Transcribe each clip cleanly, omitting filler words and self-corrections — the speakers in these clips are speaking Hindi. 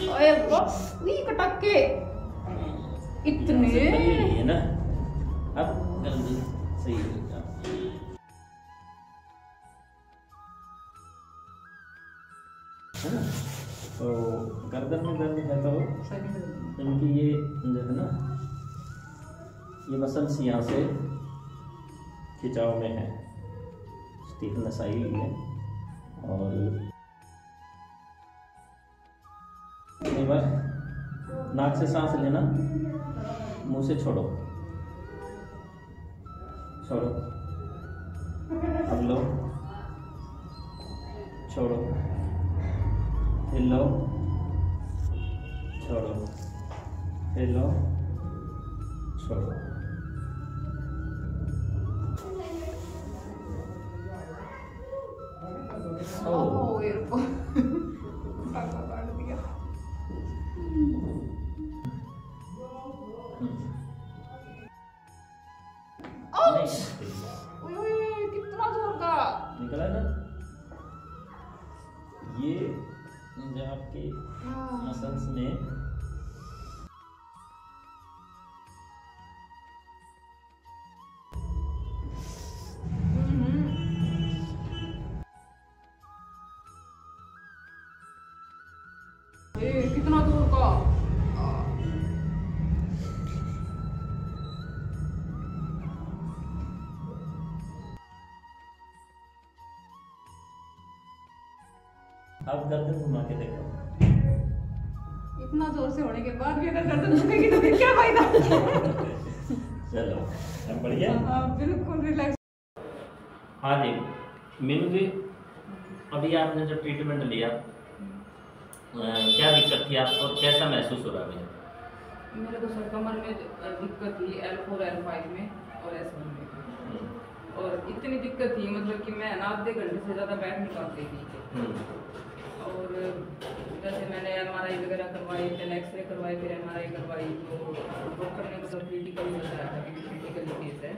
ओए बस वही कटके इतने है ना। अब गर्दन सही है ना। तो गर्दन में दर्द है तो इनकी ये जो है ना, ये मसल्स यहाँ से खिंचाव में है, स्टीफनेस आई हुई है। और एक बार नाक से सांस लेना, मुंह से छोड़ो, छोड़ो, अब लो, छोड़ो, फिर लो, छोड़ो, फिर लो, छोड़ो। कितना जोर का निकला ना। ये जो आपके मसल्स में कितना दूर का आप गर्दन घुमा के देखो। इतना जोर से होने के बाद भी अगर गर्दन दुखेगी तो फिर क्या फायदा। चलो हम बढ़िया। हाँ बिल्कुल रिलैक्स। हाँ जी मीनू जी, अभी आपने जो ट्रीटमेंट लिया, क्या दिक्कत थी आपको, कैसा महसूस हो रहा है अभी? मेरे को सर कमर में दिक्कत थी L4 L5 में और S1 में, और इतनी दिक्कत थी मतलब कि मैं ना आधे घंटे से ज़्यादा बैठ नहीं पाती थी। और जैसे मैंने MRI वगैरह करवाई, फिर एक्सरे करवाई, फिर MRI करवाई, तो डॉक्टर ने मतलब क्रिटिकल बताया था कि क्रिटिकल केस है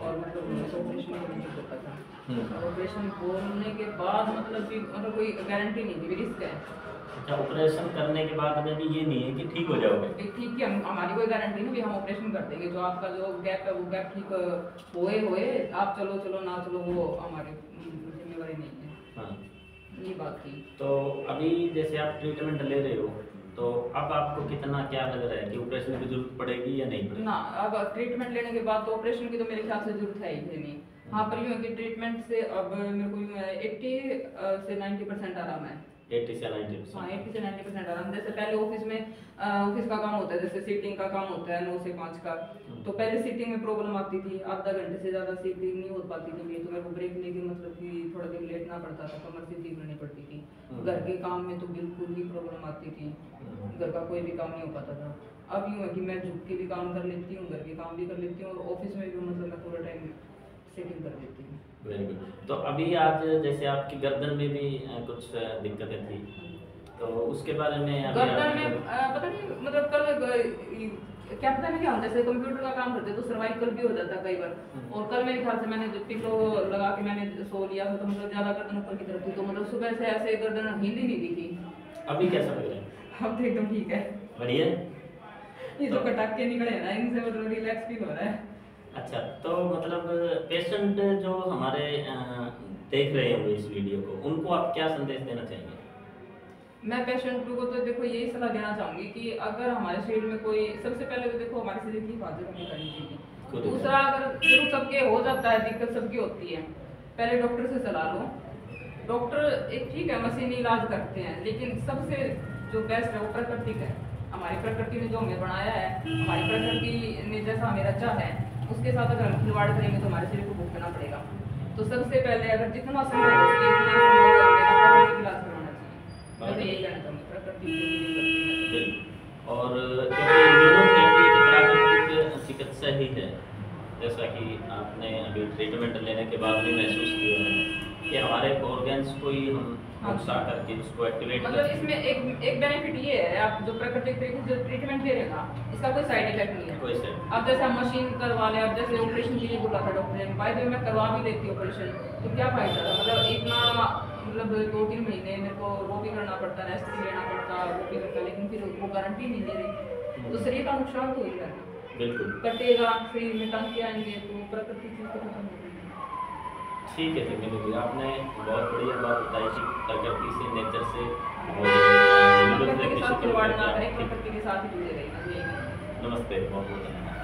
और मतलब मुझे ऑपरेशन करने की जरूरत था। और ऑपरेशन बोलने के बाद मतलब कि मतलब कोई गारंटी नहीं थी, रिस्क है। अच्छा, ऑपरेशन करने के बाद में भी ये नहीं है कि ठीक हो जाओगे? ठीक है, हमारी कोई गारंटी नहीं भी हम ऑपरेशन कर देंगे, जो आपका जो गैप है वो गैप ठीक होए आप चलो चलो ना चलो वो हमारी जिम्मेवारी नहीं है। हाँ ये बात थी। तो अभी जैसे आप ट्रीटमेंट ले रहे हो, तो अब आपको कितना क्या लग रहा है कि ऑपरेशन की जरूरत पड़ेगी या नहीं पड़ेगी? ना, अब ट्रीटमेंट लेने के बाद तो ऑपरेशन की तो मेरे ख्याल से जरूरत है ही नहीं। हाँ पर यूँ है कि ट्रीटमेंट से अब मेरे को 80 से 90% आराम है। 80 से 90%? हाँ 80 से 90% आराम। जैसे पहले ऑफिस में ऑफिस का काम होता है, जैसे सीटिंग का काम होता है 9 से 5 का, तो पहले सीटिंग में प्रॉब्लम आती थी, आधा घंटे से ज़्यादा सीटिंग नहीं हो पाती थी मेरी, तो मेरे को ब्रेक लेके मतलब कि थोड़ा देर लेटना पड़ता था, कमर सीधी करनी पड़ती थी। घर के काम में तो बिल्कुल ही प्रॉब्लम आती थी, घर का कोई भी काम नहीं हो पाता था। अब यूँ है कि मैं झुक के भी काम कर लेती हूँ, घर के काम भी कर लेती हूँ, और ऑफिस में भी मतलब मैं पूरा टाइम सेटिंग कर लेती हूँ। Very good. तो अभी आज जैसे आपकी गर्दन में भी कुछ दिक्कतें थी, तो उसके बारे में गर्दन में पता नहीं मतलब कल क्या पता नहीं क्या होता है, जैसे कंप्यूटर का काम करते तो सर्वाइकल भी हो जाता है कई बार, और कल मेरे ख्याल से मैंने पिलो लगा के मैंने सो लिया था, तो मतलब ज़्यादा गर्दन ऊपर की तरफ थी, तो मतलब सुबह से ऐसे गर्दन हिल ही नहीं रही थी। अभी कैसा लग रहा है? अब तो एकदम ठीक है, बढ़िया। ये जो कटाके निकले हैं ना, इनसे मतलब रिलैक्स फील हो रहा है। अच्छा, तो मतलब पेशेंट जो हमारे देख रहे होंगे इस वीडियो को, उनको आप क्या संदेश देना चाहेंगे? मैं पेशेंट को तो देखो यही सलाह देना चाहूँगी कि अगर हमारे शरीर में कोई, सबसे पहले तो देखो हमारे शरीर की हिफाजत हमें करनी चाहिए। दूसरा, अगर देखो सबके हो जाता है, दिक्कत सबकी होती है, पहले डॉक्टर से सलाह लो। डॉक्टर एक ठीक है मशीनी इलाज करते हैं, लेकिन सबसे जो बेस्ट है वो प्राकृतिक है। हमारी प्रकृति ने जो हमें बनाया है, हमारी प्रकृति ने जैसा हमें रचा है, उसके साथ अगर हम खिलवाड़ करेंगे तो हमारे शरीर को भुगतना पड़ेगा। तो सबसे पहले अगर जितना संभव हो सके उतना संभव प्राकृतिक इलाज करवाना चाहिए। मैं तो यही कहना चाहूँगी, प्रकृति और क्योंकि इम्यूनोथेरेपी एक प्राकृतिक चिकित्सा ही है, जैसा कि आपने अभी ट्रीटमेंट लेने के बाद भी महसूस किया है कि हमारे ऑर्गन्स को ही हम नुकसा करके उसको एक्टिवेट मतलब इसमें एक बेनिफिट ये है, आप जो प्राकृतिक तरीके से ट्रीटमेंट ले रहे हैं ना, इसका कोई साइड इफेक्ट नहीं है। कोई साइड, अब जैसे हम मशीन करवा लें, अब जैसे ऑपरेशन के लिए बोला था डॉक्टर ने, बाय द वे मैं करवा भी लेती हूँ ऑपरेशन, तो क्या फायदा था, मतलब इतना मतलब 2-3 महीने मेरे को वो भी करना पड़ता, रेस्ट भी लेना पड़ता, वो भी करता, लेकिन फिर वो गारंटी नहीं दे रही, तो शरीर का नुकसान तो हो ही रहा है। बिल्कुल कटेगा, शरीर में टांके आएंगे, तो प्रकृति चीज तो खत्म हो गई। ठीक है मीनू जी, आपने बहुत बढ़िया बात बताई कि प्रकृति से, नेचर से प्रकृति के साथ खिलवाड़ ना करें, प्रकृति के साथ ही जुड़े रहें। नमस्ते, बहुत बहुत धन्यवाद।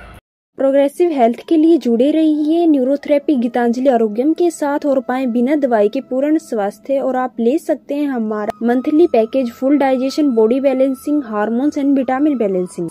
प्रोग्रेसिव हेल्थ के लिए जुड़े रहिए न्यूरोथेरेपी गीतांजलि आरोग्यम के साथ और पाएं बिना दवाई के पूर्ण स्वास्थ्य। और आप ले सकते हैं हमारा monthly package full digestion, body balancing, hormones and vitamin balancing.